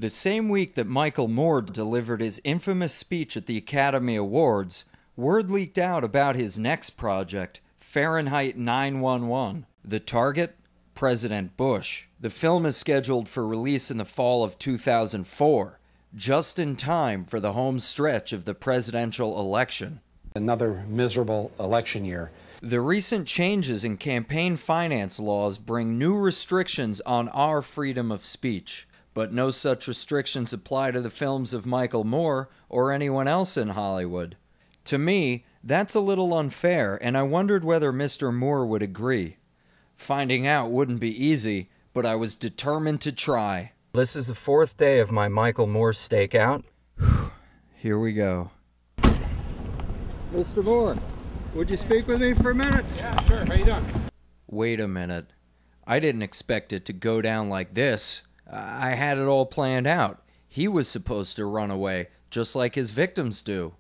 The same week that Michael Moore delivered his infamous speech at the Academy Awards, word leaked out about his next project, Fahrenheit 9/11. The target? President Bush. The film is scheduled for release in the fall of 2004, just in time for the home stretch of the presidential election. Another miserable election year. The recent changes in campaign finance laws bring new restrictions on our freedom of speech. But no such restrictions apply to the films of Michael Moore or anyone else in Hollywood. To me, that's a little unfair, and I wondered whether Mr. Moore would agree. Finding out wouldn't be easy, but I was determined to try. This is the fourth day of my Michael Moore stakeout. Here we go. Mr. Moore, would you speak with me for a minute? Yeah, sure. How you doing? Wait a minute. I didn't expect it to go down like this. I had it all planned out. He was supposed to run away, just like his victims do.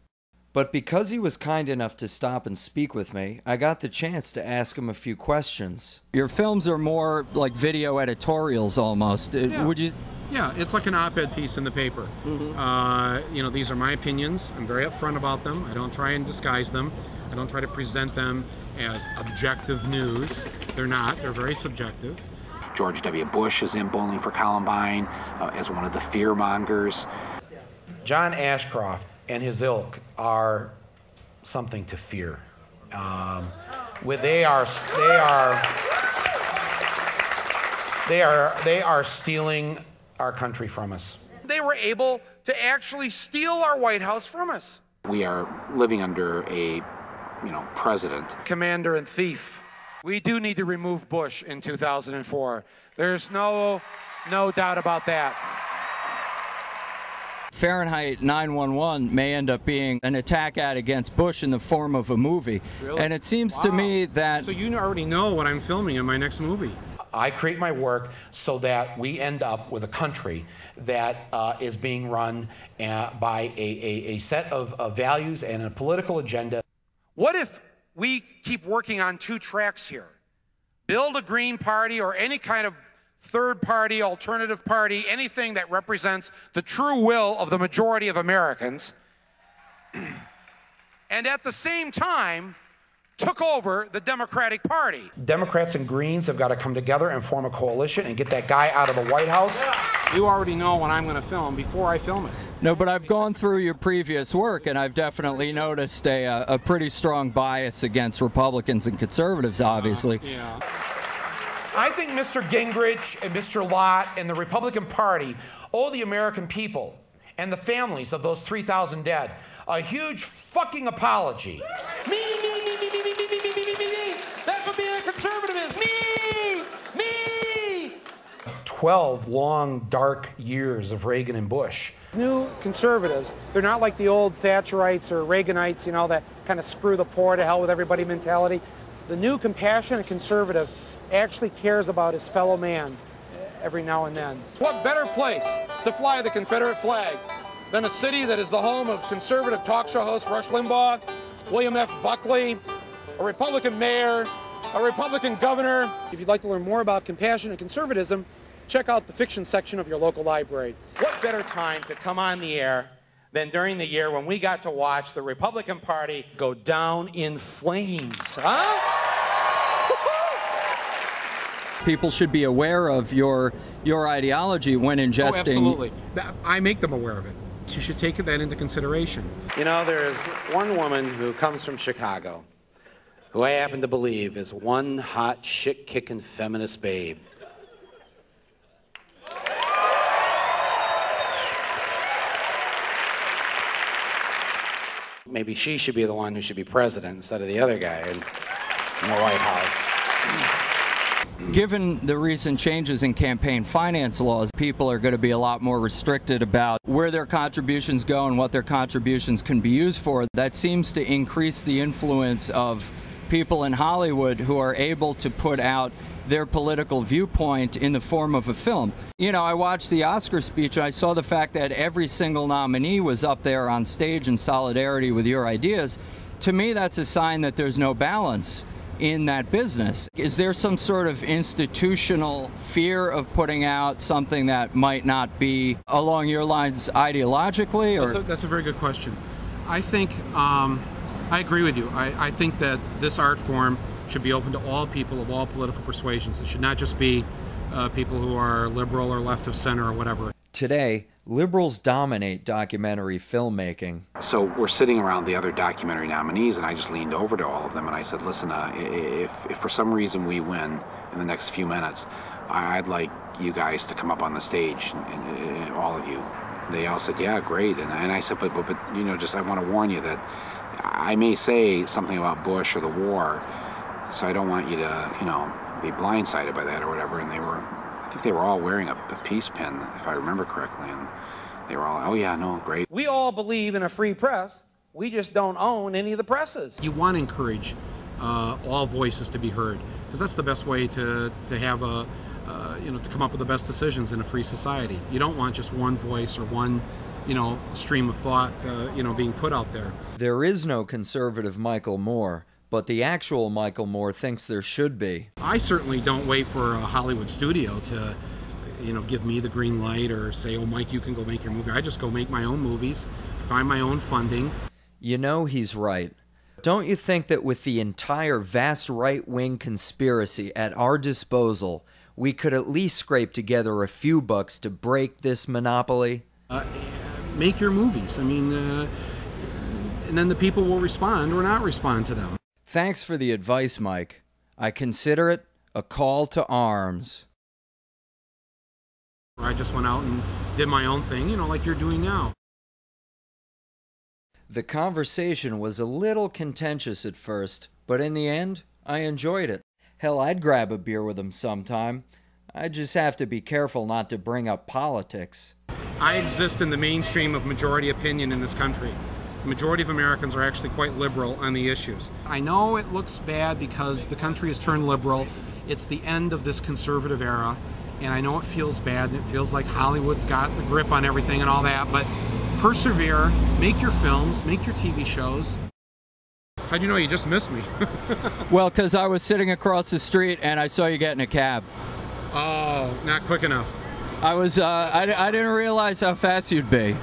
But because he was kind enough to stop and speak with me, I got the chance to ask him a few questions. Your films are more like video editorials almost. Yeah. Would you? Yeah, it's like an op-ed piece in the paper. Mm-hmm. These are my opinions. I'm very upfront about them. I don't try and disguise them. I don't try to present them as objective news. They're not. They're very subjective. George W. Bush is in Bowling for Columbine as one of the fear-mongers. John Ashcroft and his ilk are something to fear. They are stealing our country from us. They were able to actually steal our White House from us. We are living under a, president. Commander and thief. We do need to remove Bush in 2004. There's no doubt about that. Fahrenheit 9/11 may end up being an attack ad against Bush in the form of a movie. Really? And it seems to me that... So you already know what I'm filming in my next movie. I create my work so that we end up with a country that is being run by a set of values and a political agenda. What if we keep working on two tracks here? Build a Green Party or any kind of third party, alternative party, anything that represents the true will of the majority of Americans, and at the same time took over the Democratic Party. Democrats and Greens have got to come together and form a coalition and get that guy out of the White House. You already know what I'm going to film before I film it. No, but I've gone through your previous work, and I've definitely noticed a pretty strong bias against Republicans and conservatives, obviously. Yeah. I think Mr. Gingrich and Mr. Lott and the Republican Party owe the American people and the families of those 3,000 dead a huge fucking apology. Me. That's what being a conservative is. Me. 12 long, dark years of Reagan and Bush. New conservatives, they're not like the old Thatcherites or Reaganites, that kind of screw the poor to hell with everybody mentality. The new compassionate conservative actually cares about his fellow man every now and then. What better place to fly the Confederate flag than a city that is the home of conservative talk show host Rush Limbaugh, William F. Buckley, a Republican mayor, a Republican governor. If you'd like to learn more about compassionate conservatism, check out the fiction section of your local library. What better time to come on the air than during the year when we got to watch the Republican Party go down in flames, huh? People should be aware of your ideology when ingesting... Oh, absolutely. I make them aware of it. You should take that into consideration. There is one woman who comes from Chicago who I happen to believe is one hot, shit-kicking feminist babe. Maybe she should be the one who should be president instead of the other guy in the White House. Given the recent changes in campaign finance laws, people are going to be a lot more restricted about where their contributions go and what their contributions can be used for. That seems to increase the influence of people in Hollywood who are able to put out their political viewpoint in the form of a film. I watched the Oscar speech and I saw the fact that every single nominee was up there on stage in solidarity with your ideas. To me, that's a sign that there's no balance. in that business. Is there some sort of institutional fear of putting out something that might not be along your lines ideologically? Or? That's a very good question. I think, I agree with you. I think that this art form should be open to all people of all political persuasions. It should not just be people who are liberal or left of center or whatever. Today, liberals dominate documentary filmmaking. So we're sitting around the other documentary nominees, and I just leaned over to all of them and I said, listen, if for some reason we win in the next few minutes, I'd like you guys to come up on the stage, and all of you. They all said, yeah, great. And I said, but you know, just I want to warn you that I may say something about Bush or the war, so I don't want you to, you know, be blindsided by that or whatever. And I think they were all wearing a peace pin, if I remember correctly, and they were all, oh yeah, no, great. We all believe in a free press. We just don't own any of the presses. You want to encourage all voices to be heard, because that's the best way to have you know, to come up with the best decisions in a free society. You don't want just one voice or one, you know, stream of thought, you know, being put out there. There is no conservative Michael Moore, but the actual Michael Moore thinks there should be. I certainly don't wait for a Hollywood studio to, you know, give me the green light or say, oh, Mike, you can go make your movie. I just go make my own movies, find my own funding. You know he's right. Don't you think that with the entire vast right-wing conspiracy at our disposal, we could at least scrape together a few bucks to break this monopoly? Make your movies. I mean, and then the people will respond or not respond to them. Thanks for the advice, Mike. I consider it a call to arms. I just went out and did my own thing, you know, like you're doing now. The conversation was a little contentious at first, but in the end, I enjoyed it. Hell, I'd grab a beer with him sometime. I just have to be careful not to bring up politics. I exist in the mainstream of majority opinion in this country. The majority of Americans are actually quite liberal on the issues. I know it looks bad because the country has turned liberal. It's the end of this conservative era, and I know it feels bad, and it feels like Hollywood's got the grip on everything and all that, but persevere, make your films, make your TV shows. How'd you know you just missed me? Well, because I was sitting across the street and I saw you get in a cab. Oh, not quick enough. I didn't realize how fast you'd be.